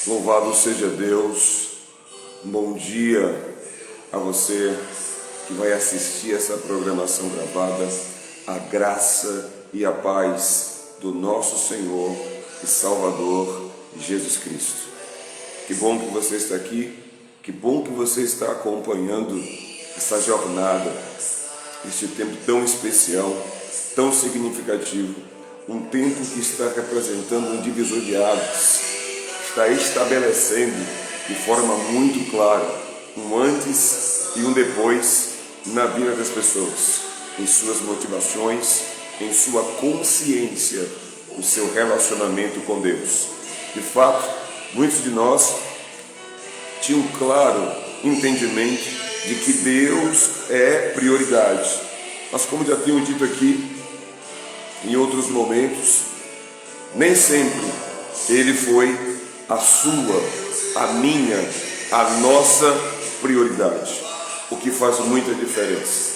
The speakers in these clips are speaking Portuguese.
Louvado seja Deus. Bom dia a você que vai assistir essa programação gravada. A graça e a paz do nosso Senhor e Salvador Jesus Cristo. Que bom que você está aqui, que bom que você está acompanhando essa jornada, este tempo tão especial, tão significativo, um tempo que está representando um divisor de águas, está estabelecendo de forma muito clara um antes e um depois na vida das pessoas, em suas motivações, em sua consciência, o seu relacionamento com Deus. De fato, muitos de nós tinham claro entendimento de que Deus é prioridade. Mas como já tenho dito aqui em outros momentos, nem sempre Ele foi a sua, a minha, a nossa prioridade, o que faz muita diferença.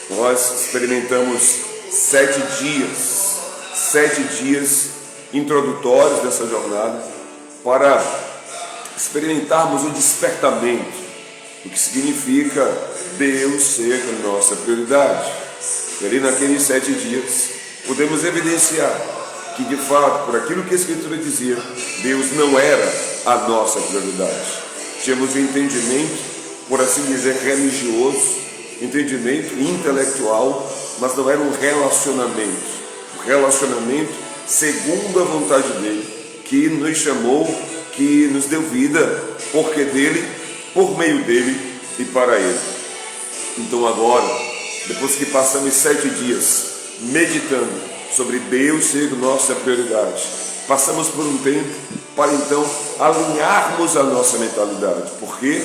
Nós experimentamos 7 dias introdutórios dessa jornada para experimentarmos o despertamento, o que significa Deus ser a nossa prioridade. E ali naqueles 7 dias podemos evidenciar que de fato, por aquilo que a Escritura dizia, Deus não era a nossa prioridade. Tínhamos um entendimento, por assim dizer, religioso, entendimento intelectual, mas não era um relacionamento. Um relacionamento segundo a vontade dele, que nos chamou, que nos deu vida, porque dele, por meio dele e para ele. Então agora, depois que passamos 7 dias meditando sobre Deus ser nossa prioridade, passamos por um tempo para então alinharmos a nossa mentalidade. Por quê?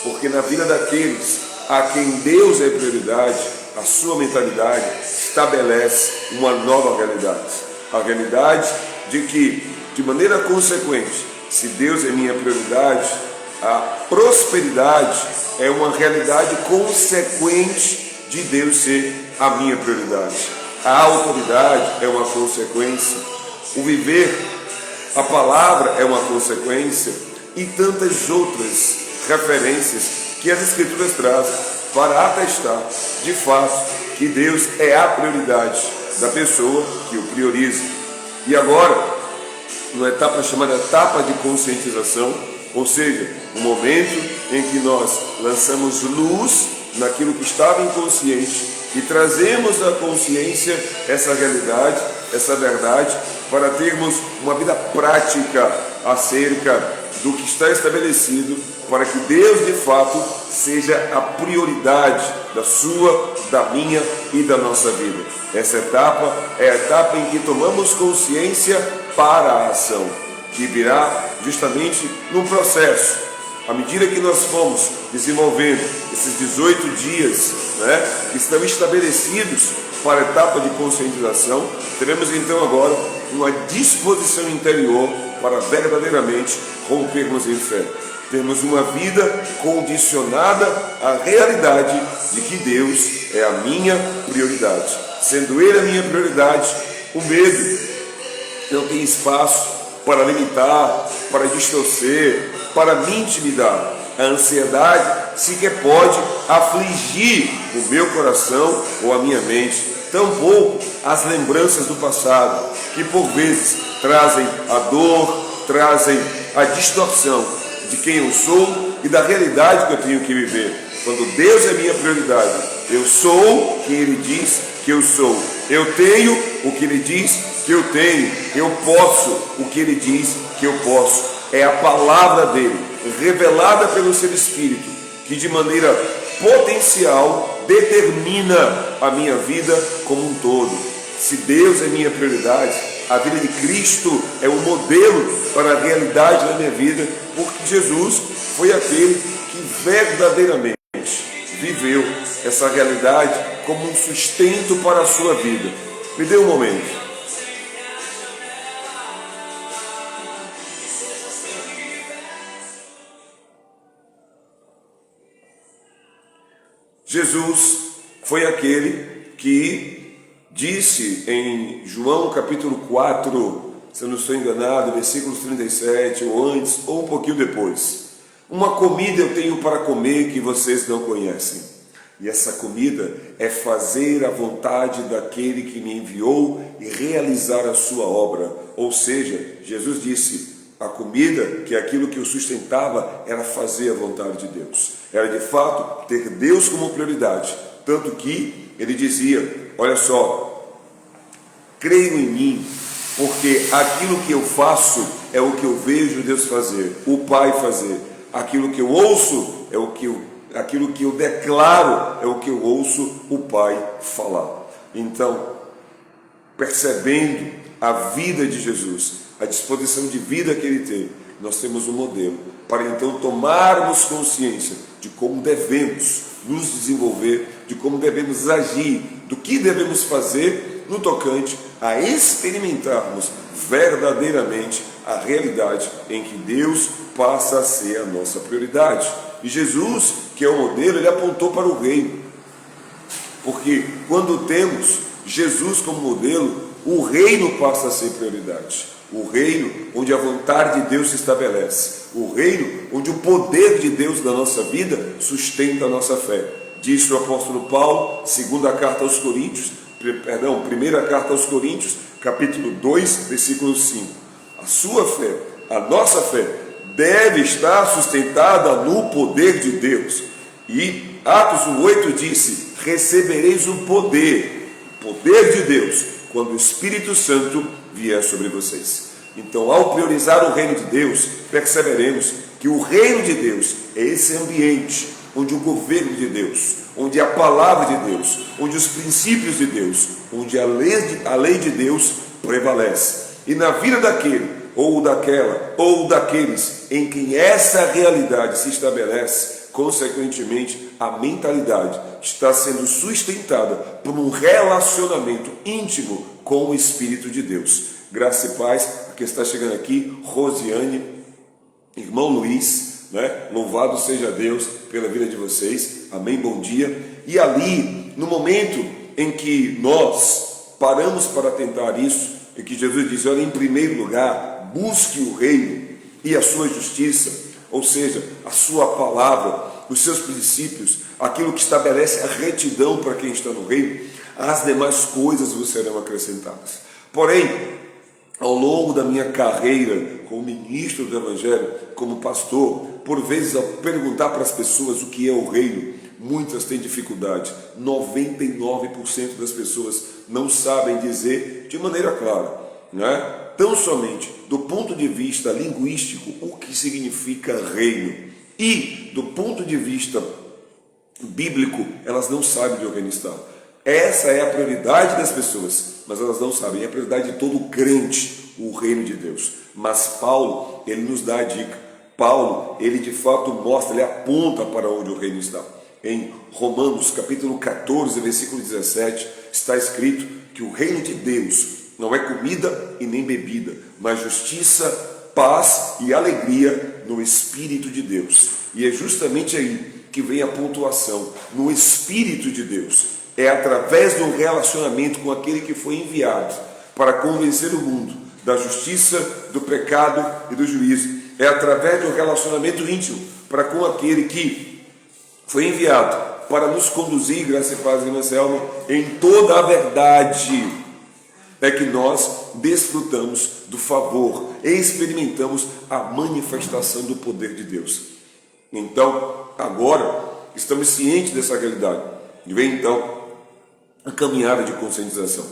Porque na vida daqueles a quem Deus é prioridade, a sua mentalidade estabelece uma nova realidade. A realidade de que, de maneira consequente, se Deus é minha prioridade, a prosperidade é uma realidade consequente de Deus ser a minha prioridade. A autoridade é uma consequência, o viver, a palavra é uma consequência e tantas outras referências que as Escrituras trazem para atestar de fato que Deus é a prioridade da pessoa que o prioriza. E agora, numa etapa chamada etapa de conscientização, ou seja, um momento em que nós lançamos luz naquilo que estava inconsciente e trazemos à consciência essa realidade, essa verdade, para termos uma vida prática acerca do que está estabelecido, para que Deus de fato seja a prioridade da sua, da minha e da nossa vida. Essa etapa é a etapa em que tomamos consciência para a ação, que virá justamente num processo. À medida que nós fomos desenvolvendo esses 18 dias, que estão estabelecidos para a etapa de conscientização, teremos então agora uma disposição interior para verdadeiramente rompermos em fé. Termos uma vida condicionada à realidade de que Deus é a minha prioridade. Sendo Ele a minha prioridade, o medo não tem espaço para limitar, para distorcer, para me intimidar. A ansiedade sequer pode afligir o meu coração ou a minha mente, tampouco as lembranças do passado, que por vezes trazem a dor, trazem a distorção de quem eu sou e da realidade que eu tenho que viver. Quando Deus é minha prioridade, eu sou quem Ele diz que eu sou, eu tenho o que Ele diz que eu tenho, eu posso o que Ele diz que eu posso. É a palavra dele, revelada pelo seu Espírito, que de maneira potencial determina a minha vida como um todo. Se Deus é minha prioridade, a vida de Cristo é um modelo para a realidade da minha vida, porque Jesus foi aquele que verdadeiramente viveu essa realidade como um sustento para a sua vida. Me dê um momento. Jesus foi aquele que disse em João capítulo 4, se eu não estou enganado, versículos 37, ou antes, ou um pouquinho depois. Uma comida eu tenho para comer que vocês não conhecem. E essa comida é fazer a vontade daquele que me enviou e realizar a sua obra. Ou seja, Jesus disse, a comida, que é aquilo que o sustentava, era fazer a vontade de Deus. Era de fato ter Deus como prioridade. Tanto que ele dizia, olha só, creio em mim, porque aquilo que eu faço é o que eu vejo Deus fazer, o Pai fazer. Aquilo que eu ouço é aquilo que eu declaro é o que eu ouço o Pai falar. Então, percebendo a vida de Jesus, a disposição de vida que Ele tem, nós temos um modelo para então tomarmos consciência de como devemos nos desenvolver, de como devemos agir, do que devemos fazer no tocante a experimentarmos verdadeiramente a realidade em que Deus passa a ser a nossa prioridade. E Jesus, que é o modelo, ele apontou para o reino. Porque quando temos Jesus como modelo, o reino passa a ser prioridade. O reino onde a vontade de Deus se estabelece. O reino onde o poder de Deus na nossa vida sustenta a nossa fé. Disse o apóstolo Paulo, primeira carta aos Coríntios, capítulo 2, versículo 5. A sua fé, a nossa fé, deve estar sustentada no poder de Deus. E Atos 1,8 disse, recebereis o poder de Deus, quando o Espírito Santo vier sobre vocês. Então, ao priorizar o reino de Deus, perceberemos que o reino de Deus é esse ambiente onde o governo de Deus, onde a palavra de Deus, onde os princípios de Deus, onde a lei de Deus prevalece. E na vida daquele, ou daquela, ou daqueles em quem essa realidade se estabelece, consequentemente, a mentalidade está sendo sustentada por um relacionamento íntimo com o Espírito de Deus. Graça e paz, a quem está chegando aqui, Rosiane, irmão Luiz, né? Louvado seja Deus pela vida de vocês, amém, bom dia. E ali, no momento em que nós paramos para tentar isso, e que Jesus diz, olha, em primeiro lugar, busque o reino e a sua justiça, ou seja, a sua palavra, os seus princípios, aquilo que estabelece a retidão para quem está no reino, as demais coisas vos serão acrescentadas. Porém, ao longo da minha carreira como ministro do Evangelho, como pastor, por vezes ao perguntar para as pessoas o que é o reino, muitas têm dificuldade. 99% das pessoas não sabem dizer de maneira clara, né? Tão somente do ponto de vista linguístico, o que significa reino. E do ponto de vista bíblico, elas não sabem de onde o reino está. Essa é a prioridade das pessoas, mas elas não sabem. É a prioridade de todo crente, o reino de Deus. Mas Paulo, ele nos dá a dica. Paulo, ele de fato mostra, ele aponta para onde o reino está. Em Romanos, capítulo 14, versículo 17, está escrito que o reino de Deus não é comida e nem bebida, mas justiça, paz e alegria no Espírito de Deus. E é justamente aí que vem a pontuação, no Espírito de Deus. É através do relacionamento com aquele que foi enviado para convencer o mundo da justiça, do pecado e do juízo. É através do relacionamento íntimo para com aquele que foi enviado para nos conduzir, graça e paz, irmã Selma, em toda a verdade. É que nós desfrutamos do favor e experimentamos a manifestação do poder de Deus. Então, agora, estamos cientes dessa realidade. E vem então a caminhada de conscientização.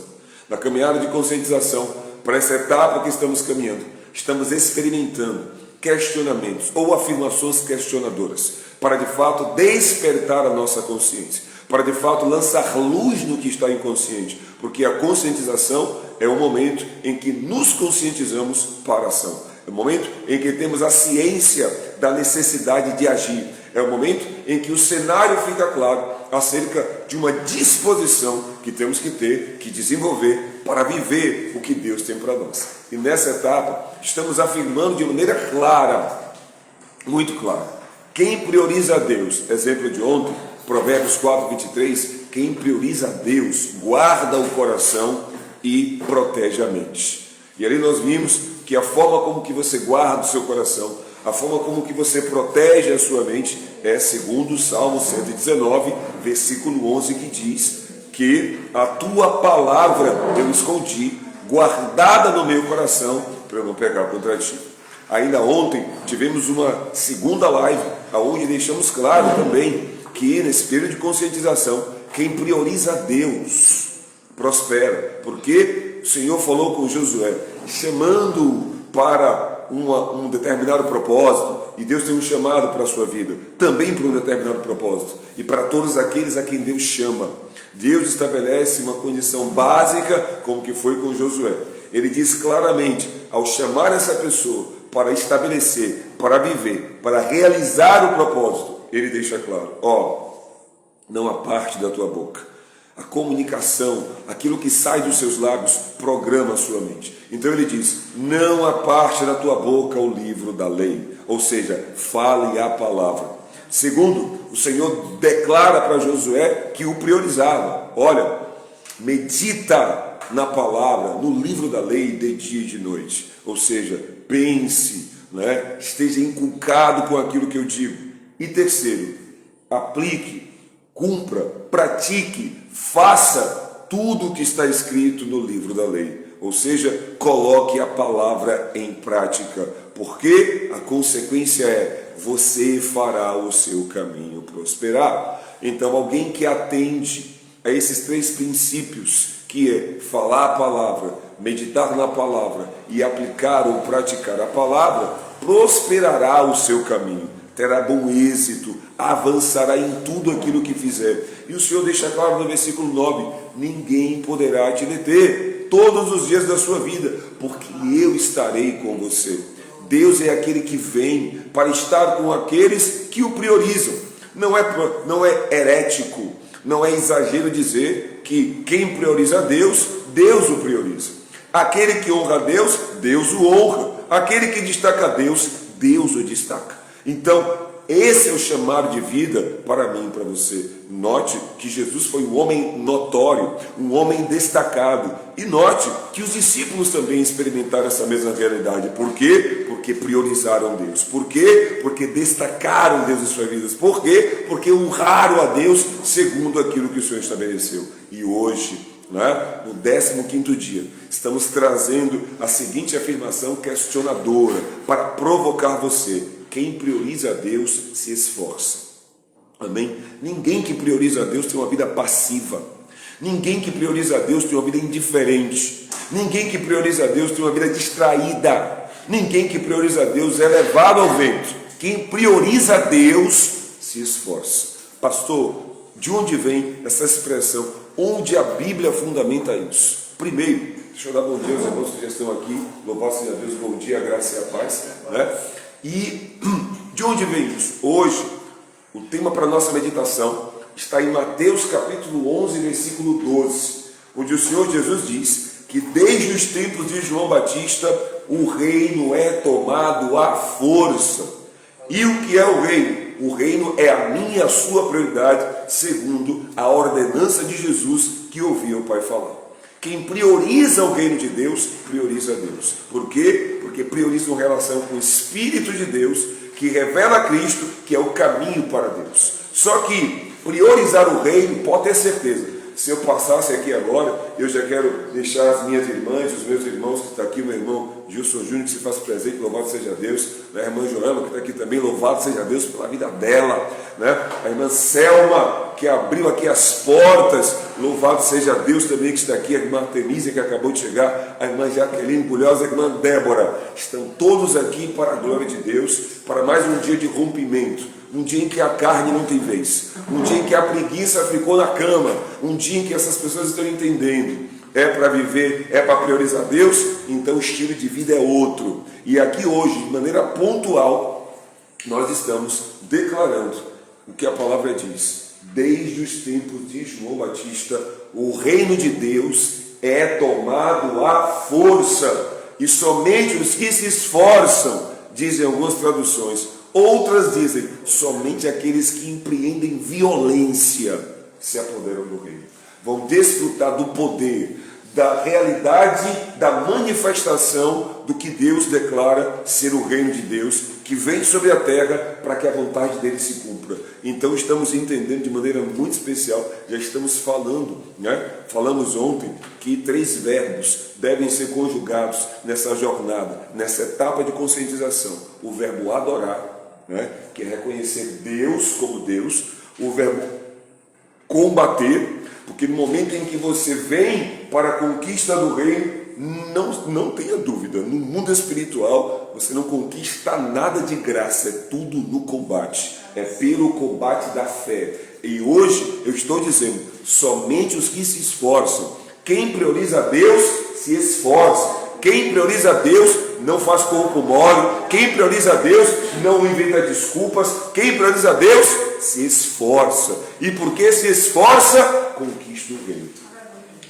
Na caminhada de conscientização, para essa etapa que estamos caminhando, estamos experimentando questionamentos ou afirmações questionadoras, para de fato despertar a nossa consciência, para de fato lançar luz no que está inconsciente, porque a conscientização é o momento em que nos conscientizamos para a ação, é o momento em que temos a ciência da necessidade de agir, é o momento em que o cenário fica claro acerca de uma disposição que temos que ter, que desenvolver para viver o que Deus tem para nós. E nessa etapa estamos afirmando de maneira clara, muito clara, quem prioriza a Deus, exemplo de ontem, Provérbios 4, 23, quem prioriza a Deus guarda o coração e protege a mente. E ali nós vimos que a forma como que você guarda o seu coração, a forma como que você protege a sua mente é segundo o Salmo 119, versículo 11, que diz que a tua palavra eu escondi, guardada no meu coração, para eu não pecar contra ti. Ainda ontem tivemos uma segunda live, onde deixamos claro também que nesse período de conscientização, quem prioriza Deus prospera, porque o Senhor falou com Josué, chamando-o para um determinado propósito, e Deus tem um chamado para a sua vida, também para um determinado propósito, e para todos aqueles a quem Deus chama. Deus estabelece uma condição básica, como que foi com Josué. Ele diz claramente, ao chamar essa pessoa para estabelecer, para viver, para realizar o propósito, ele deixa claro, não aparte da tua boca. A comunicação, aquilo que sai dos seus lábios, programa a sua mente. Então ele diz, não aparte da tua boca o livro da lei, ou seja, fale a palavra. Segundo, o Senhor declara para Josué que o priorizava. Olha, medita na palavra, no livro da lei de dia e de noite. Ou seja, pense, esteja inculcado com aquilo que eu digo. E terceiro, aplique, cumpra, pratique, faça tudo o que está escrito no livro da lei. Ou seja, coloque a palavra em prática, porque a consequência é, você fará o seu caminho prosperar. Então, alguém que atende a esses três princípios, que é falar a palavra, meditar na palavra e aplicar ou praticar a palavra, prosperará o seu caminho, terá bom êxito, avançará em tudo aquilo que fizer. E o Senhor deixa claro no versículo 9, ninguém poderá te deter todos os dias da sua vida, porque eu estarei com você. Deus é aquele que vem para estar com aqueles que o priorizam. Não é herético, não é exagero dizer que quem prioriza Deus, Deus o prioriza. Aquele que honra a Deus, Deus o honra. Aquele que destaca a Deus, Deus o destaca. Então, esse é o chamado de vida para mim e para você. Note que Jesus foi um homem notório, um homem destacado. E note que os discípulos também experimentaram essa mesma realidade. Por quê? Porque priorizaram Deus. Por quê? Porque destacaram Deus em suas vidas. Por quê? Porque honraram a Deus segundo aquilo que o Senhor estabeleceu. E hoje, no 15º dia, estamos trazendo a seguinte afirmação questionadora para provocar você. Quem prioriza a Deus se esforça. Amém? Ninguém que prioriza a Deus tem uma vida passiva. Ninguém que prioriza a Deus tem uma vida indiferente. Ninguém que prioriza a Deus tem uma vida distraída. Ninguém que prioriza a Deus é levado ao vento. Quem prioriza a Deus se esforça. Pastor, de onde vem essa expressão? Onde a Bíblia fundamenta isso? Primeiro, deixa eu dar bom dia aos irmãos que já estão aqui. Louvado seja Deus, bom dia, graça e a paz. E de onde vem isso? Hoje, o tema para a nossa meditação está em Mateus capítulo 11, versículo 12, onde o Senhor Jesus diz que desde os tempos de João Batista, o reino é tomado à força. E o que é o reino? O reino é a minha e a sua prioridade, segundo a ordenança de Jesus que ouvia o Pai falar. Quem prioriza o reino de Deus, prioriza Deus. Por quê? Porque prioriza uma relação com o Espírito de Deus, que revela Cristo, que é o caminho para Deus. Só que priorizar o reino, pode ter certeza, se eu passasse aqui agora, eu já quero deixar as minhas irmãs, os meus irmãos que estão aqui, meu irmão Gilson Júnior, que se faz presente, louvado seja Deus, a irmã Joana, que está aqui também, louvado seja Deus pela vida dela, a irmã Selma, que abriu aqui as portas, louvado seja Deus também que está aqui, a irmã Artemisia, que acabou de chegar, a irmã Jaqueline Bulhosa, a irmã Débora, estão todos aqui para a glória de Deus, para mais um dia de rompimento. Um dia em que a carne não tem vez, um dia em que a preguiça ficou na cama, um dia em que essas pessoas estão entendendo, é para viver, é para priorizar Deus, então o estilo de vida é outro. E aqui hoje, de maneira pontual, nós estamos declarando o que a palavra diz. Desde os tempos de João Batista, o reino de Deus é tomado à força, e somente os que se esforçam, dizem algumas traduções. Outras dizem, somente aqueles que empreendem violência se apoderam do reino. Vão desfrutar do poder, da realidade, da manifestação do que Deus declara ser o reino de Deus, que vem sobre a terra para que a vontade dele se cumpra. Então estamos entendendo de maneira muito especial, já estamos falando, falamos ontem que 3 verbos devem ser conjugados nessa jornada, nessa etapa de conscientização. O verbo adorar, que é reconhecer Deus como Deus, o verbo combater, porque no momento em que você vem para a conquista do reino, não tenha dúvida, no mundo espiritual você não conquista nada de graça, é tudo no combate, é pelo combate da fé. E hoje eu estou dizendo, somente os que se esforçam, quem prioriza Deus se esforça, quem prioriza Deus não faz corpo mole, quem prioriza Deus não inventa desculpas, quem prioriza Deus se esforça, e porque se esforça, conquista o reino.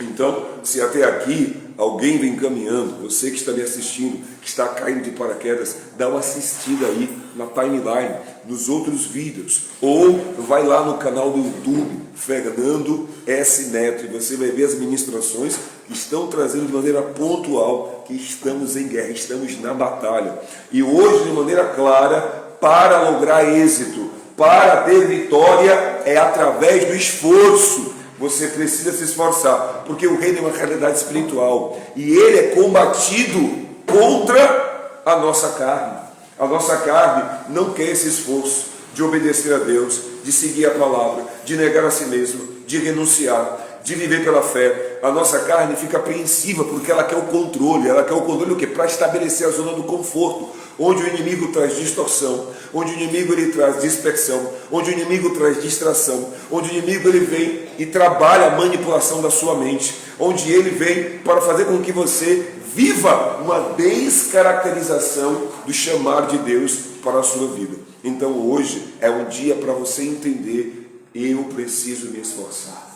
Então, se até aqui alguém vem caminhando, você que está me assistindo, que está caindo de paraquedas, dá uma assistida aí na timeline, nos outros vídeos, ou vai lá no canal do YouTube, Fernando S. Neto, e você vai ver as ministrações que estão trazendo de maneira pontual que estamos em guerra, estamos na batalha. E hoje, de maneira clara, para lograr êxito, para ter vitória, é através do esforço. Você precisa se esforçar, porque o reino é uma realidade espiritual e ele é combatido contra a nossa carne. A nossa carne não quer esse esforço de obedecer a Deus, de seguir a palavra, de negar a si mesmo, de renunciar, de viver pela fé. A nossa carne fica apreensiva porque ela quer o controle. Ela quer o controle o quê? Para estabelecer a zona do conforto, onde o inimigo traz distorção, onde o inimigo ele traz dispersão, onde o inimigo traz distração, onde o inimigo ele vem e trabalha a manipulação da sua mente, onde ele vem para fazer com que você viva uma descaracterização do chamar de Deus para a sua vida. Então hoje é um dia para você entender, eu preciso me esforçar.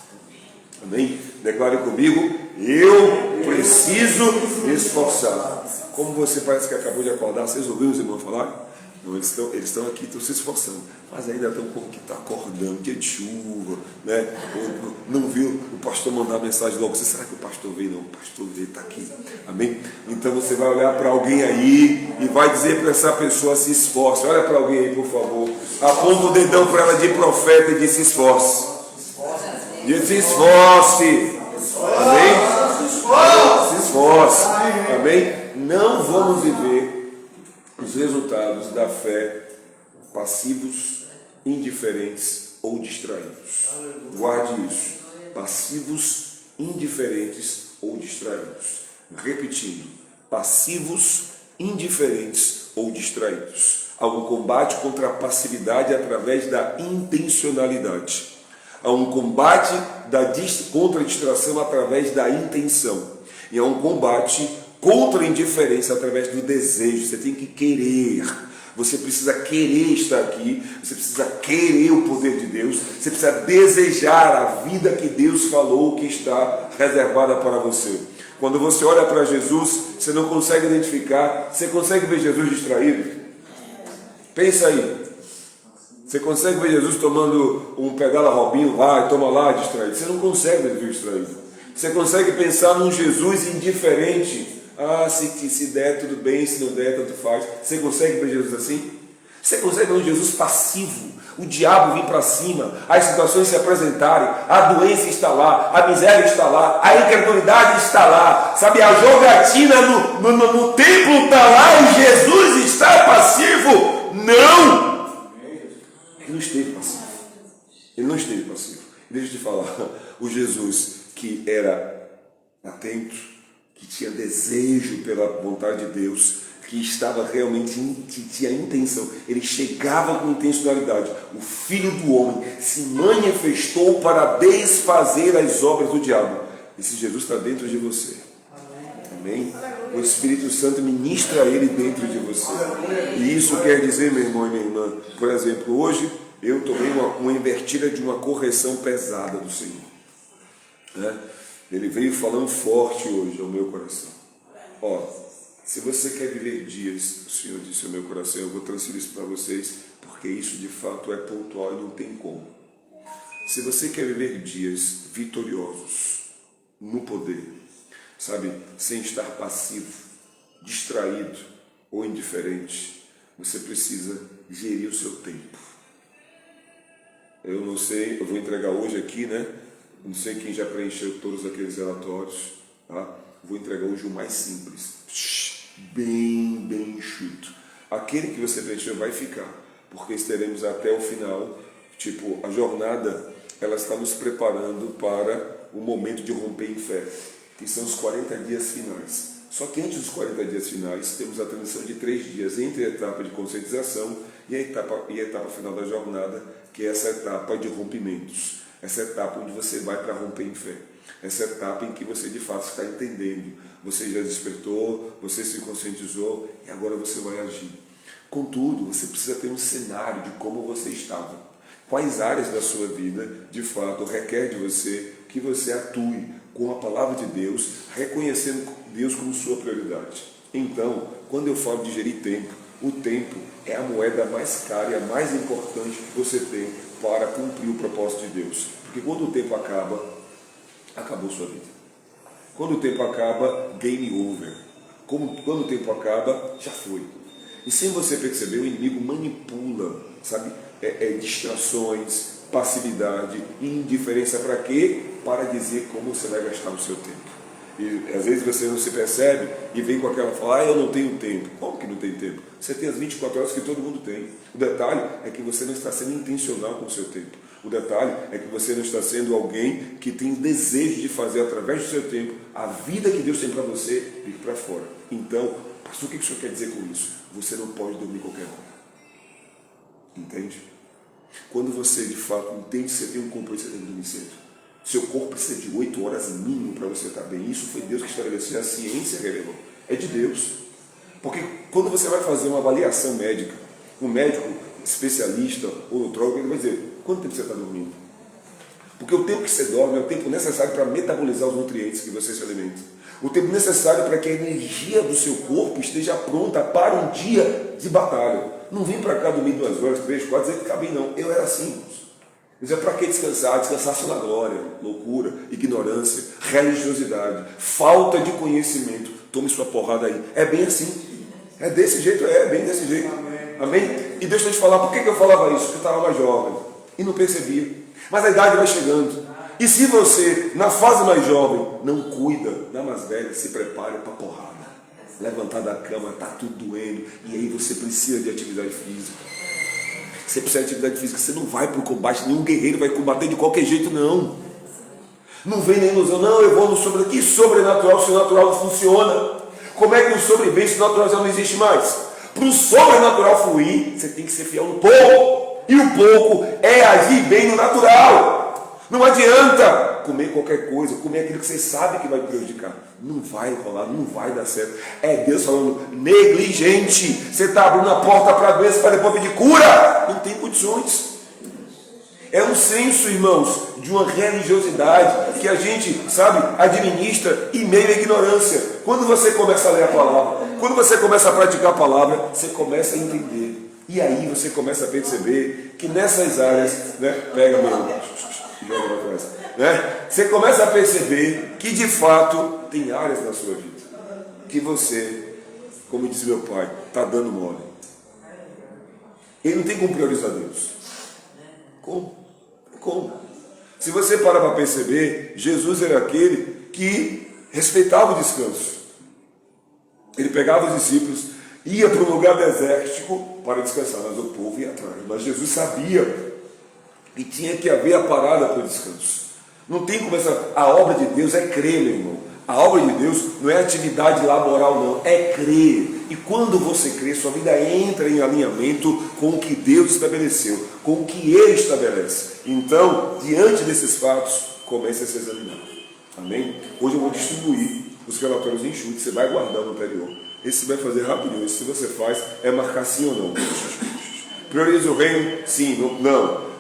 Amém? Declare comigo, eu preciso me esforçar. Como você parece que acabou de acordar, vocês ouviram os irmãos falar? Não, eles estão aqui, estão se esforçando, mas ainda estão como que está acordando, dia de chuva, né? Não viu o pastor mandar mensagem logo, você será que o pastor veio? Não, o pastor veio, está aqui, amém? Então você vai olhar para alguém aí e vai dizer para essa pessoa, se esforce. Olha para alguém aí, por favor, aponta o dedão para ela de profeta e diz, se esforce. Diz, se esforce, amém? Se esforce, amém? Não vamos viver os resultados da fé passivos, indiferentes ou distraídos. Guarde isso. Passivos, indiferentes ou distraídos. Repetindo. Passivos, indiferentes ou distraídos. Há um combate contra a passividade através da intencionalidade. Há um combate contra a distração através da intenção. E há um combate contra a indiferença através do desejo. Você tem que querer. Você precisa querer estar aqui. Você precisa querer o poder de Deus. Você precisa desejar a vida que Deus falou que está reservada para você. Quando você olha para Jesus, você não consegue identificar. Você consegue ver Jesus distraído? Pensa aí. Você consegue ver Jesus tomando um pedala Robinho lá e toma lá distraído? Você não consegue ver Jesus distraído. Você consegue pensar num Jesus indiferente? Ah, se der, tudo bem, se não der, tanto faz. Você consegue ver Jesus assim? Você consegue ver um Jesus passivo? O diabo vir para cima, as situações se apresentarem, a doença está lá, a miséria está lá, a incredulidade está lá, sabe, a jogatina no templo está lá e Jesus está passivo? Não! Ele não esteve passivo. Ele não esteve passivo. Deixa eu te falar, o Jesus que era atento, que tinha desejo pela vontade de Deus, que estava realmente, que tinha intenção, ele chegava com intencionalidade. O Filho do Homem se manifestou para desfazer as obras do diabo. Esse Jesus está dentro de você. Amém? O Espírito Santo ministra ele dentro de você. E isso quer dizer, meu irmão e minha irmã, por exemplo, hoje eu tomei uma invertida de uma correção pesada do Senhor. Né? Ele veio falando forte hoje ao meu coração. Ó, se você quer viver dias, o Senhor disse ao meu coração, eu vou transferir isso para vocês, porque isso de fato é pontual e não tem como. Se você quer viver dias vitoriosos no poder, sabe, sem estar passivo, distraído ou indiferente. Você precisa gerir o seu tempo. Eu não sei, eu vou entregar hoje aqui, né? Não sei quem já preencheu todos aqueles relatórios, tá? Vou entregar hoje o mais simples, bem enxuto. Aquele que você preencheu vai ficar, porque estaremos até o final. Tipo, a jornada, ela está nos preparando para o momento de romper em fé, que são os 40 dias finais. Só que antes dos 40 dias finais, temos a transição de 3 dias entre a etapa de conscientização e a etapa final da jornada, que é essa etapa de rompimentos. Essa etapa onde você vai para romper em fé. Essa etapa em que você de fato está entendendo. Você já despertou, você se conscientizou e agora você vai agir. Contudo, você precisa ter um cenário de como você estava. Quais áreas da sua vida, de fato, requer de você que você atue com a palavra de Deus, reconhecendo Deus como sua prioridade. Então, quando eu falo de gerir tempo, o tempo é a moeda mais cara e a mais importante que você tem para cumprir o propósito de Deus. Porque quando o tempo acaba, acabou sua vida. Quando o tempo acaba, game over. Quando o tempo acaba, já foi. E sem você perceber, o inimigo manipula, sabe? Distrações, passividade, indiferença para quê? Para dizer como você vai gastar o seu tempo. E às vezes você não se percebe e vem com aquela fala, eu não tenho tempo. Como que não tem tempo? Você tem as 24 horas que todo mundo tem. O detalhe é que você não está sendo intencional com o seu tempo. O detalhe é que você não está sendo alguém que tem desejo de fazer através do seu tempo a vida que Deus tem para você vir para fora. Então, pastor, o que o senhor quer dizer com isso? Você não pode dormir qualquer hora. Entende? Quando você de fato entende que você tem um compromisso, você tem que dormir cedo. Seu corpo precisa de 8 horas mínimo para você estar bem. Isso foi Deus que estabeleceu, a ciência revelou. É de Deus. Porque quando você vai fazer uma avaliação médica, um médico especialista ou nutrólogo, ele vai dizer, quanto tempo você está dormindo? Porque o tempo que você dorme é o tempo necessário para metabolizar os nutrientes que você se alimenta. O tempo necessário para que a energia do seu corpo esteja pronta para um dia de batalha. Não vim para cá dormir 2 horas, 3, 4, dizer que acabei não. Eu era assim, irmãos. Mas para que descansar? Descansar só na glória, loucura, ignorância, religiosidade, falta de conhecimento. Tome sua porrada aí. É bem assim. É desse jeito, bem desse jeito. Amém? E deixa eu te falar, por que eu falava isso? Porque eu estava mais jovem e não percebia. Mas a idade vai chegando. E se você, na fase mais jovem, não cuida, na mais velha, se prepare para porrada. Levantar da cama, está tudo doendo. E aí você precisa de atividade física. Você precisa de atividade física. Você não vai para o combate, nenhum guerreiro vai combater de qualquer jeito, não. Não vem nem ilusão, não, eu vou no sobrenatural. Que sobrenatural se o natural não funciona? Como é que o sobrevive se o natural já não existe mais? Para o sobrenatural fluir, você tem que ser fiel no pouco. E o pouco é agir bem no natural. Não adianta comer qualquer coisa, comer aquilo que você sabe que vai prejudicar. Não vai rolar, não vai dar certo. É Deus falando, negligente. Você está abrindo a porta para a doença para depois pedir cura. Não tem condições. É um senso, irmãos, de uma religiosidade que a gente, sabe, administra em meio à ignorância. Quando você começa a ler a palavra, quando você começa a praticar a palavra, você começa a entender. E aí você começa a perceber que nessas áreas, né, pega meu, joga para trás, né? Você começa a perceber que de fato tem áreas na sua vida que você, como disse meu pai, está dando mole. Ele não tem como priorizar Deus. Como? Se você parar para perceber, Jesus era aquele que respeitava o descanso. Ele pegava os discípulos, ia para um lugar desértico para descansar, mas o povo ia atrás. Mas Jesus sabia que tinha que haver a parada para o descanso. Não tem como a obra de Deus é crer, meu irmão. A obra de Deus não é atividade laboral, não, é crer. E quando você crê, sua vida entra em alinhamento com o que Deus estabeleceu, com o que Ele estabelece. Então, diante desses fatos, comece a se examinar. Amém? Hoje eu vou distribuir os relatórios enxutos, você vai guardar no anterior. Esse você vai fazer rapidinho, esse se você faz, é marcar sim ou não. Prioriza o reino? Sim, não.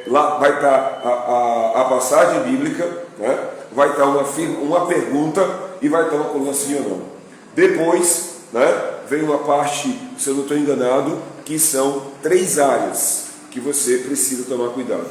Lá vai estar a passagem bíblica, né? Vai estar uma pergunta e vai estar uma coluna sim ou não. Depois, né, vem uma parte, se eu não estou enganado, que são 3 áreas que você precisa tomar cuidado.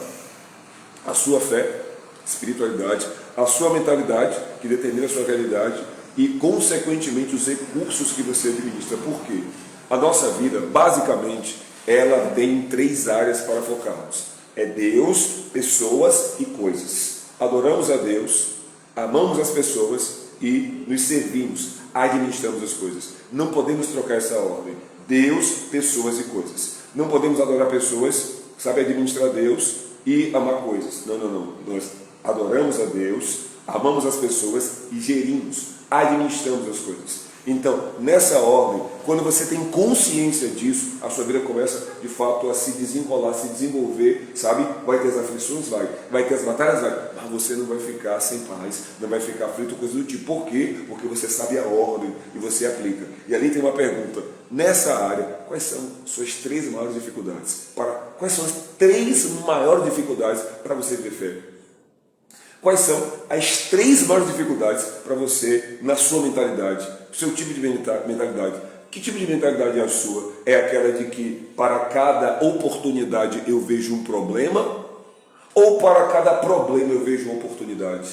A sua fé, espiritualidade, a sua mentalidade, que determina a sua realidade, e, consequentemente, os recursos que você administra. Por quê? A nossa vida, basicamente, ela tem 3 áreas para focarmos. É Deus, pessoas e coisas. Adoramos a Deus, amamos as pessoas e nos servimos, administramos as coisas. Não podemos trocar essa ordem. Deus, pessoas e coisas. Não podemos adorar pessoas, sabe, administrar Deus e amar coisas. Não. Nós adoramos a Deus, amamos as pessoas e gerimos, administramos as coisas. Então, nessa ordem, quando você tem consciência disso, a sua vida começa, de fato, a se desenrolar, a se desenvolver, sabe? Vai ter as aflições? Vai ter as batalhas? Vai. Mas você não vai ficar sem paz, não vai ficar aflito, coisa do tipo. Por quê? Porque você sabe a ordem e você aplica. E ali tem uma pergunta. Nessa área, quais são suas 3 maiores dificuldades? Quais são as 3 maiores dificuldades para você viver fé? Quais são as 3 maiores dificuldades para você, na sua mentalidade, seu tipo de mentalidade? Que tipo de mentalidade é a sua? É aquela de que para cada oportunidade eu vejo um problema? Ou para cada problema eu vejo uma oportunidade?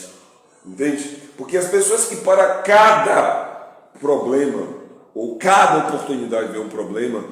Entende? Porque as pessoas que para cada problema ou cada oportunidade vê um problema,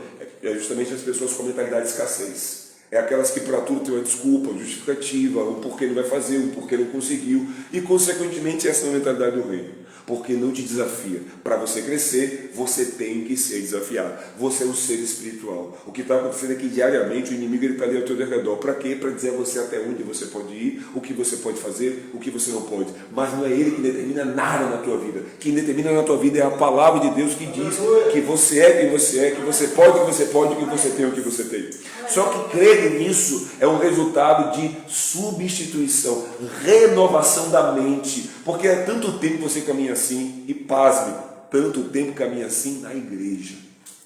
é justamente as pessoas com mentalidade de escassez. É aquelas que para tudo tem uma desculpa, uma justificativa, um porquê não vai fazer, um porquê não conseguiu. E, consequentemente, essa é a mentalidade do reino. Porque não te desafia. Para você crescer, você tem que ser desafiado. Você é um ser espiritual. O que está acontecendo é que diariamente o inimigo está ali ao teu redor. Para quê? Para dizer a você até onde você pode ir, o que você pode fazer, o que você não pode. Mas não é ele que determina nada na tua vida. Quem determina na tua vida é a palavra de Deus que diz que você é quem você é, que você pode o que você pode, que você tem o que você tem. Só que crer nisso é um resultado de substituição, renovação da mente. Porque há tanto tempo você caminha assim, e pasme, tanto tempo caminha assim na igreja.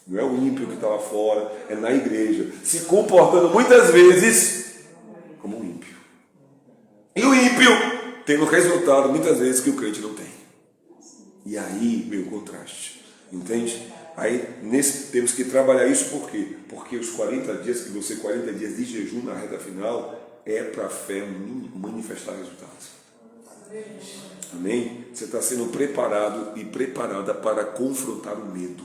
Não é o ímpio que está lá fora, é na igreja, se comportando muitas vezes como um ímpio. E o ímpio tendo resultado muitas vezes que o crente não tem. E aí vem o contraste, entende? Aí temos que trabalhar isso por quê? Porque os 40 dias de jejum na reta final é para a fé manifestar resultados. Amém? Você está sendo preparado e preparada para confrontar o medo.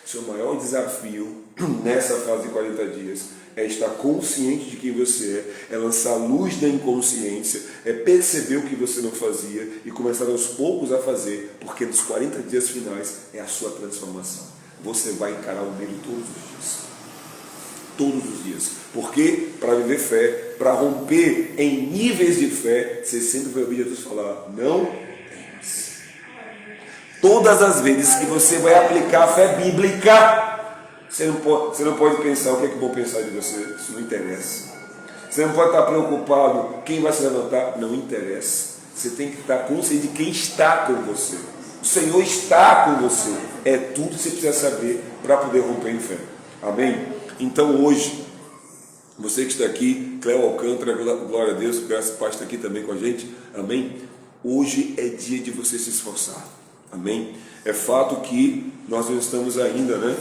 Seu maior desafio nessa fase de 40 dias é estar consciente de quem você é lançar luz na inconsciência, é perceber o que você não fazia e começar aos poucos a fazer, porque nos 40 dias finais é a sua transformação. Você vai encarar o medo todos os dias. Todos os dias. Porque para viver fé, para romper em níveis de fé, você sempre vai ouvir Jesus falar, não temas. Todas as vezes que você vai aplicar a fé bíblica, você não pode pensar o que é que vão pensar de você, isso não interessa. Você não pode estar preocupado quem vai se levantar, não interessa. Você tem que estar consciente de quem está com você. O Senhor está com você. É tudo que você precisa saber para poder romper em fé. Amém? Então hoje, você que está aqui, Cléo Alcântara, glória a Deus, graças a Pai está aqui também com a gente, amém? Hoje é dia de você se esforçar, amém? É fato que nós não estamos ainda,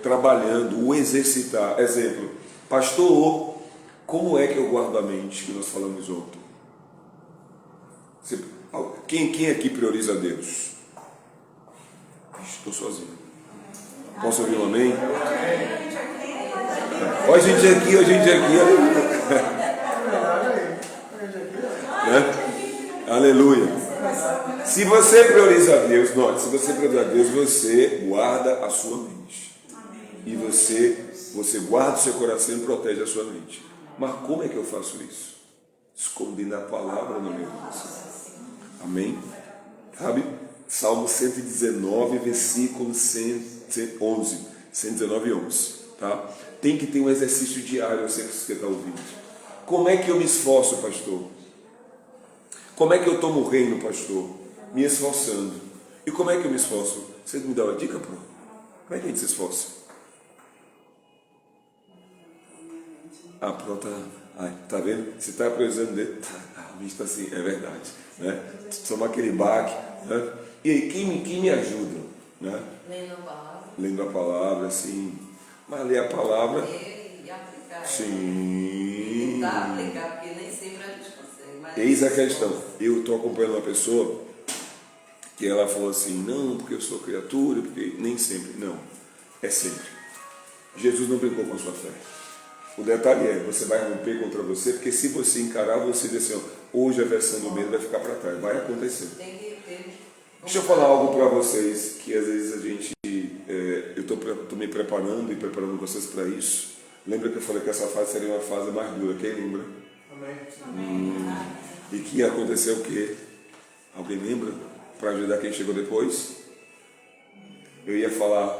trabalhando, o exercitar. Exemplo, pastor, como é que eu guardo a mente, que nós falamos ontem? Quem aqui prioriza Deus? Estou sozinho. Posso ouvir um amém? Olha a gente aqui, Aleluia. Se você prioriza Deus, note, se você prioriza Deus, você guarda a sua mente. E você guarda o seu coração e protege a sua mente. Mas como é que eu faço isso? Escondendo a palavra no meu coração. Amém? Sabe? Salmo 119, versículo 111. 119 e 11. Tá? Tem que ter um exercício diário, eu sei que você está ouvindo. Como é que eu me esforço, pastor? Como é que eu tomo o reino, pastor? Me esforçando. E como é que eu me esforço? Você me dá uma dica, pô? Como é que a gente se esforça? Pronto. Tá vendo? Você está priorizando dele. A mente está assim, é verdade. Né? Tomar aquele baque. Né? E aí, quem me ajuda? Né? Lendo a palavra, assim. Mas ler a palavra. E aplicar. Sim. Tentar aplicar, porque nem sempre a gente consegue. Mas Eis a questão. Eu estou acompanhando uma pessoa que ela falou assim, não, porque eu sou criatura, porque nem sempre. Não, é sempre. Jesus não brincou com a sua fé. O detalhe é, você vai romper contra você, porque se você encarar, você diz assim, ó, hoje a versão do medo vai ficar para trás. Vai acontecer. Deixa eu falar algo para vocês, que às vezes a gente, eu estou me preparando e preparando vocês para isso. Lembra que eu falei que essa fase seria uma fase mais dura, quem lembra? Amém. E que ia acontecer o quê? Alguém lembra? Para ajudar quem chegou depois? Eu ia falar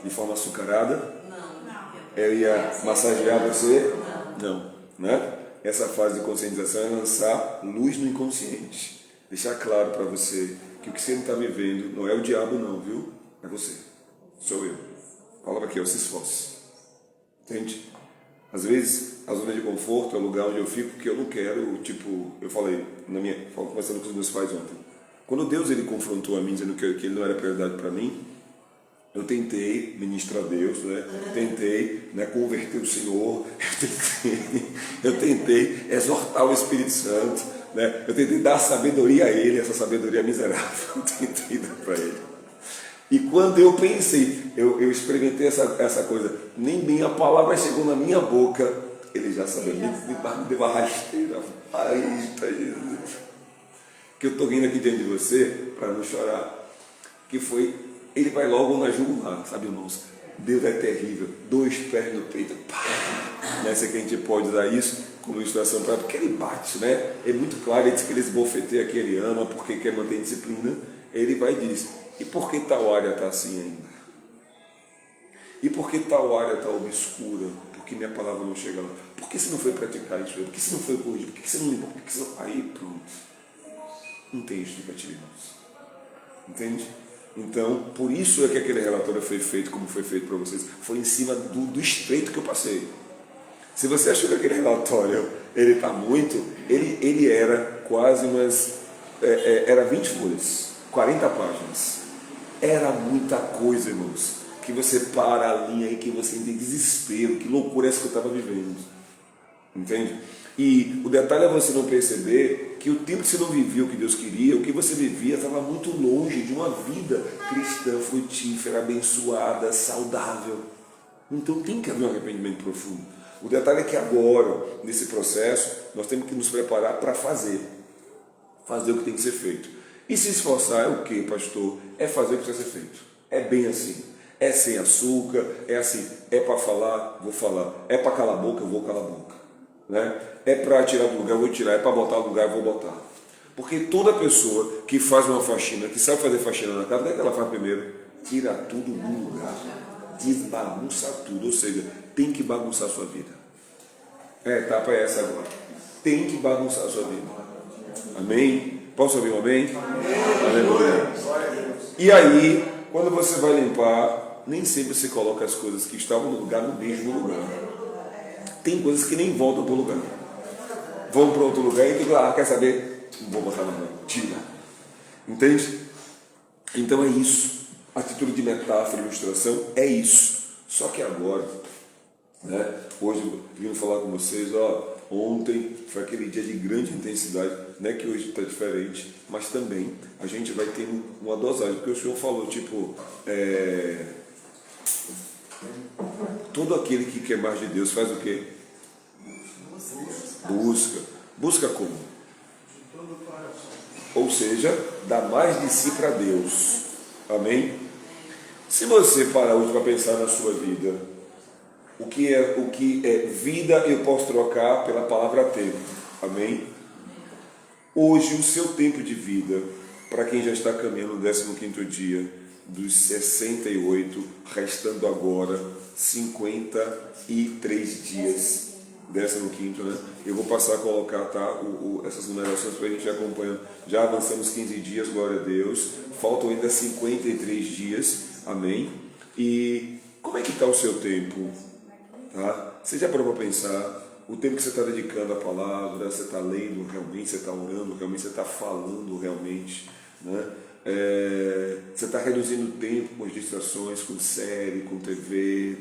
de forma açucarada? Não. Eu ia massagear você? Não. Né? Essa fase de conscientização é lançar luz no inconsciente. Deixar claro para você que o que você não está vivendo não é o diabo não, viu? É você. Sou eu. Fala aqui, eu se esforce. Entende? Às vezes, a zona de conforto é o lugar onde eu fico que eu não quero, tipo, eu falei, conversando com os meus pais ontem. Quando Deus ele confrontou a mim, dizendo que ele não era prioridade para mim, eu tentei ministrar a Deus, né? Tentei, né, converter o Senhor, eu tentei exortar o Espírito Santo, né? Eu tentei dar sabedoria a Ele, essa sabedoria miserável, eu tentei dar para Ele. E quando eu pensei, eu experimentei essa coisa, nem bem a palavra chegou na minha boca, Ele já sabia, me deu uma rasteira, Jesus. Que eu estou rindo aqui diante de você, para não chorar, que foi, ele vai logo na jugular, sabe, irmãos? Deus é terrível, 2 pés no peito, pá! Nessa que a gente pode usar isso como ilustração para, porque ele bate, né? É muito claro, ele diz que ele esbofeteia que ele ama, porque quer manter disciplina, ele vai e diz, e por que tal área está assim ainda? E por que tal área está obscura? Porque minha palavra não chega lá. Por que você não foi praticar isso? Por que você não foi corrigir? Por que você não limpou? Por que você não... Aí, pronto. Não tem explicativa, irmãos. Entende? Então, por isso é que aquele relatório foi feito como foi feito para vocês. Foi em cima do estreito que eu passei. Se você achou que aquele relatório ele está muito, ele era quase umas... era 20 folhas, 40 páginas. Era muita coisa, irmãos. Que você para a linha e que você tem desespero. Que loucura é essa que eu estava vivendo. Entende? E o detalhe é você não perceber que o tempo que você não vivia o que Deus queria, o que você vivia estava muito longe de uma vida cristã, frutífera, abençoada, saudável. Então tem que haver um arrependimento profundo. O detalhe é que agora, nesse processo, nós temos que nos preparar para fazer o que tem que ser feito. E se esforçar é o que, pastor? É fazer o que precisa ser feito. É bem assim. É sem açúcar, é assim, é para falar, vou falar. É para calar a boca, eu vou calar a boca. Né? É para tirar do lugar, eu vou tirar. É para botar no lugar, eu vou botar. Porque toda pessoa que faz uma faxina, que sabe fazer faxina na casa, o que é que ela faz primeiro? Tira tudo do lugar. Desbagunça tudo. Ou seja, tem que bagunçar a sua vida. A etapa é essa agora. Tem que bagunçar a sua vida. Amém? Posso ouvir um amém? Aleluia. E aí, quando você vai limpar, nem sempre você coloca as coisas que estavam no lugar no mesmo lugar. Tem coisas que nem voltam para o lugar. Vão para outro lugar e tem que lá, quer saber? Não vou botar na mão. Tira. Entende? Então é isso. Atitude de metáfora, ilustração, é isso. Só que agora, né, hoje eu vim falar com vocês, ontem foi aquele dia de grande intensidade, não é que hoje está diferente, mas também a gente vai ter uma dosagem, porque o Senhor falou, tipo, todo aquele que quer mais de Deus faz o quê? Busca. Busca como? Ou seja, dá mais de si para Deus. Amém? Se você parar hoje para pensar na sua vida, o que é vida eu posso trocar pela palavra tempo. Amém? Hoje o seu tempo de vida, para quem já está caminhando no 15º dia, dos 68, restando agora 53 dias, 15º, né? Eu vou passar a colocar, tá, essas numerações para a gente acompanhando. Já avançamos 15 dias, glória a Deus. Faltam ainda 53 dias, amém? E como é que está o seu tempo? Tá? Você já parou para pensar o tempo que você está dedicando à palavra, você está lendo realmente, você está orando realmente, você está falando realmente, né? Você está reduzindo o tempo com as distrações, com série, com TV,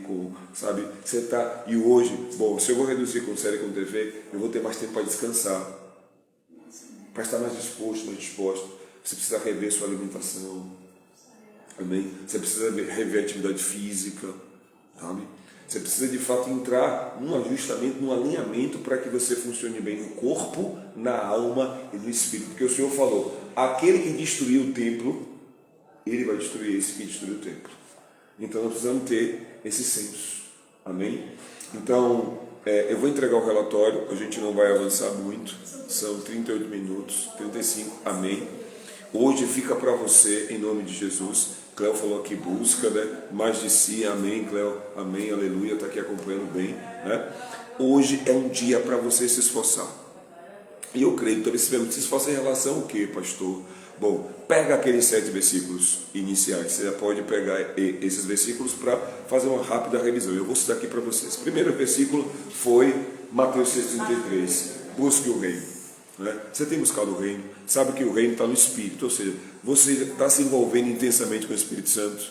sabe? Você tá, e hoje, bom, se eu vou reduzir com série, com TV, eu vou ter mais tempo para descansar. para estar mais disposto, mais disposta, você precisa rever sua alimentação. Amém? Você precisa rever a atividade física. Sabe? Você precisa de fato entrar num ajustamento, num alinhamento para que você funcione bem no corpo, na alma e no espírito. Porque o Senhor falou, aquele que destruiu o templo, ele vai destruir esse que destruiu o templo. Então nós precisamos ter esse senso. Amém? Então, eu vou entregar o relatório, a gente não vai avançar muito, são 38 minutos, 35, amém? Hoje fica para você, em nome de Jesus. Cléo falou que busca, né? Mais de si, amém, Cléo, amém, aleluia, está aqui acompanhando bem, né? Hoje é um dia para você se esforçar. E eu creio, talvez você pergunte, se esforça em relação ao quê, pastor? Bom, pega aqueles 7 versículos iniciais, você já pode pegar esses versículos para fazer uma rápida revisão. Eu vou citar aqui para vocês. O primeiro versículo foi Mateus 6,33, busque o reino. Você tem buscado o reino, sabe que o reino está no Espírito, ou seja, você está se envolvendo intensamente com o Espírito Santo,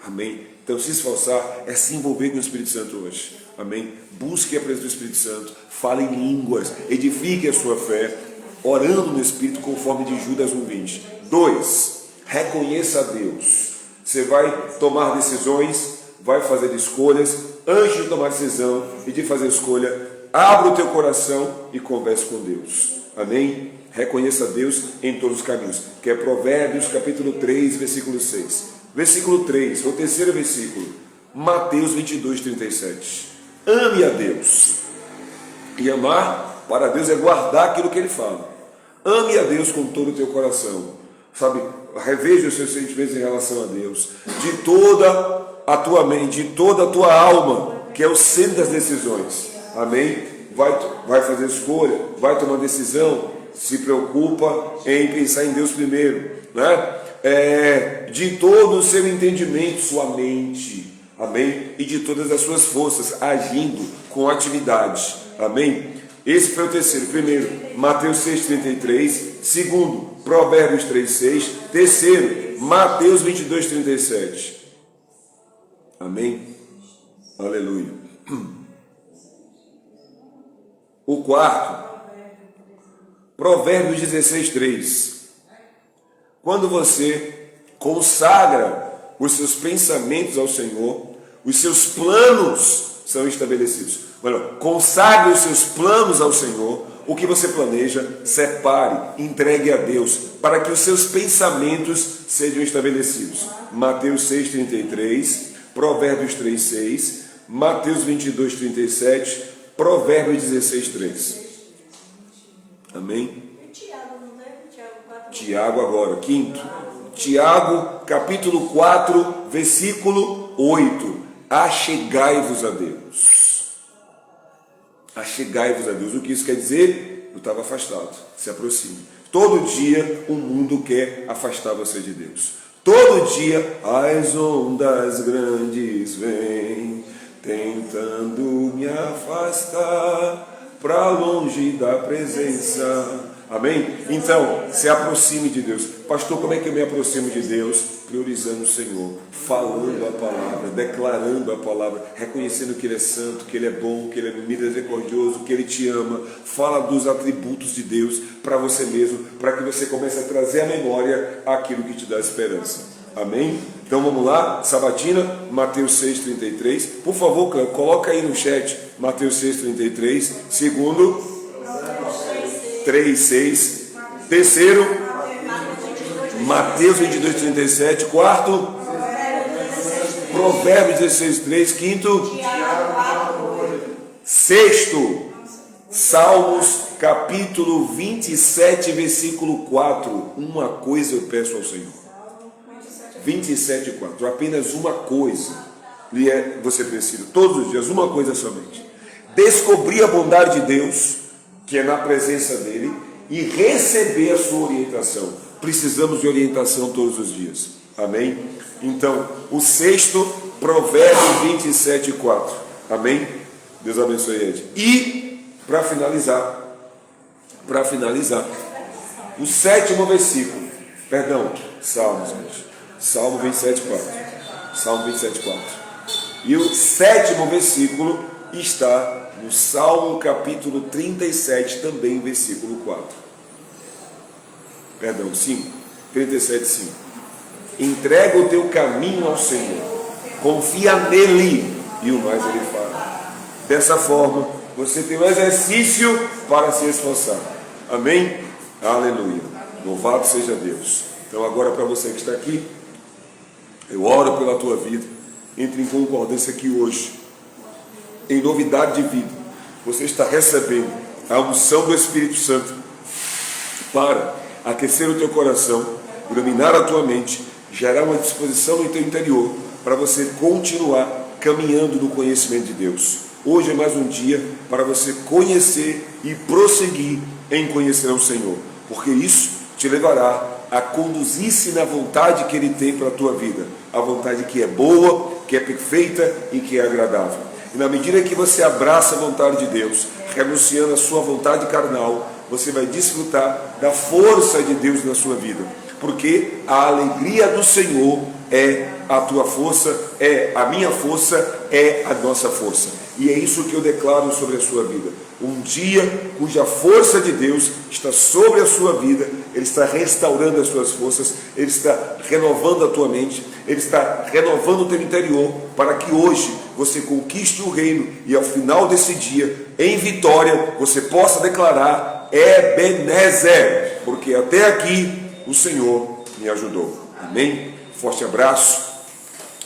amém? Então se esforçar é se envolver com o Espírito Santo hoje, amém? Busque a presença do Espírito Santo, fale em línguas, edifique a sua fé, orando no Espírito conforme de Judas 1,20. 2, reconheça a Deus. Você vai tomar decisões, vai fazer escolhas, antes de tomar decisão e de fazer escolha, abra o teu coração e converse com Deus. Amém? Reconheça Deus em todos os caminhos. Que é Provérbios capítulo 3, versículo 6. Versículo 3, o terceiro versículo. Mateus 22, 37. Ame a Deus. E amar para Deus é guardar aquilo que Ele fala. Ame a Deus com todo o teu coração. Sabe? Reveja os seus sentimentos em relação a Deus. De toda a tua mente, de toda a tua alma, que é o centro das decisões. Amém? Vai fazer escolha, vai tomar decisão, se preocupa em pensar em Deus primeiro, né? De todo o seu entendimento, sua mente, amém? E de todas as suas forças, agindo com atividade, amém? Esse foi o terceiro. Primeiro, Mateus 6,33. Segundo, Provérbios 3,6. Terceiro, Mateus 22,37. Amém? Aleluia. O quarto, Provérbios 16,3. Quando você consagra os seus pensamentos ao Senhor, os seus planos são estabelecidos. Consagre os seus planos ao Senhor, o que você planeja, separe, entregue a Deus, para que os seus pensamentos sejam estabelecidos. Mateus 6,33, Provérbios 3,6, Mateus 22,37, Provérbios 16,3. Amém? Tiago agora, quinto. Tiago, capítulo 4, versículo 8. Achegai-vos a Deus. Achegai-vos a Deus. O que isso quer dizer? Eu estava afastado. Se aproxime. Todo dia o mundo quer afastar você de Deus. Todo dia as ondas grandes vêm tentando me afastar para longe da presença. Amém? Então, se aproxime de Deus. Pastor, como é que eu me aproximo de Deus? Priorizando o Senhor, falando a palavra, declarando a palavra, reconhecendo que Ele é santo, que Ele é bom, que Ele é misericordioso, que Ele te ama. Fala dos atributos de Deus para você mesmo, para que você comece a trazer à memória aquilo que te dá esperança. Amém? Então vamos lá, sabatina, Mateus 6,33. Por favor, Cléo, coloca aí no chat, Mateus 6,33. Segundo, 3,6. Terceiro, Mateus 22,37. Quarto, Provérbios 16,3. Quinto, sexto, Salmos capítulo 27, versículo 4. Uma coisa eu peço ao Senhor. 27,4. Apenas uma coisa você precisa, todos os dias, uma coisa somente. Descobrir a bondade de Deus, que é na presença dEle, e receber a sua orientação. Precisamos de orientação todos os dias. Amém? Então, o sexto, Provérbios 27,4. Amém? Deus abençoe, Ed. E, para finalizar, o sétimo versículo, Salmos, gente. Salmo 27,4. Salmo 27,4. E o sétimo versículo está no Salmo capítulo 37, também versículo 4. 5, 37, 5. Entrega o teu caminho ao Senhor, confia nele e o mais ele fará. Dessa forma, você tem um exercício para se esforçar. Amém? Aleluia. Louvado seja Deus. Então agora, para você que está aqui, eu oro pela tua vida. Entre em concordância aqui hoje, em novidade de vida. Você está recebendo a unção do Espírito Santo para aquecer o teu coração, iluminar a tua mente, gerar uma disposição no teu interior para você continuar caminhando no conhecimento de Deus. Hoje é mais um dia para você conhecer e prosseguir em conhecer o Senhor, porque isso te levará a conduzir-se na vontade que Ele tem para a tua vida, a vontade que é boa, que é perfeita e que é agradável. E na medida que você abraça a vontade de Deus, renunciando à sua vontade carnal, você vai desfrutar da força de Deus na sua vida, porque a alegria do Senhor é a tua força, é a minha força, é a nossa força. E é isso que eu declaro sobre a sua vida. Um dia cuja força de Deus está sobre a sua vida, Ele está restaurando as suas forças, Ele está renovando a tua mente, Ele está renovando o teu interior, para que hoje você conquiste o reino e ao final desse dia, em vitória, você possa declarar Ebenezer, porque até aqui o Senhor me ajudou. Amém? Forte abraço,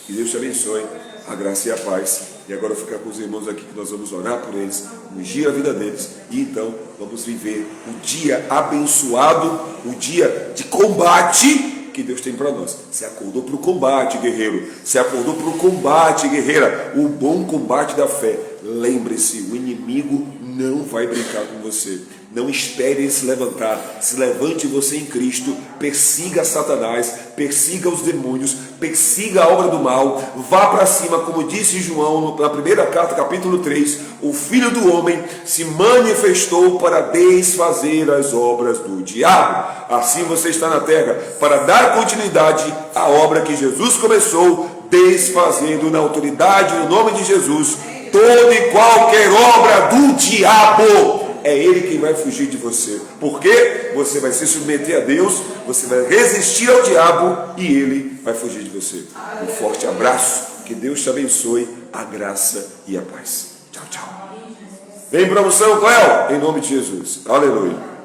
que Deus te abençoe, a graça e a paz. E agora ficar com os irmãos aqui que nós vamos orar por eles, ungir a vida deles e então vamos viver o dia abençoado, o dia de combate que Deus tem para nós. Você acordou para o combate, guerreiro. Você acordou para o combate, guerreira. O bom combate da fé. Lembre-se, o inimigo não vai brincar com você. Não espere ele se levantar. Se levante você em Cristo. Persiga Satanás, persiga os demônios, persiga a obra do mal. Vá para cima, como disse João na primeira carta, capítulo 3. O Filho do Homem se manifestou para desfazer as obras do diabo. Assim você está na terra para dar continuidade à obra que Jesus começou, desfazendo na autoridade, no nome de Jesus, toda e qualquer obra do diabo. É Ele quem vai fugir de você, porque você vai se submeter a Deus, você vai resistir ao diabo e Ele vai fugir de você. Um forte abraço, que Deus te abençoe, a graça e a paz. Tchau, tchau. Vem promoção, Cléo, em nome de Jesus. Aleluia.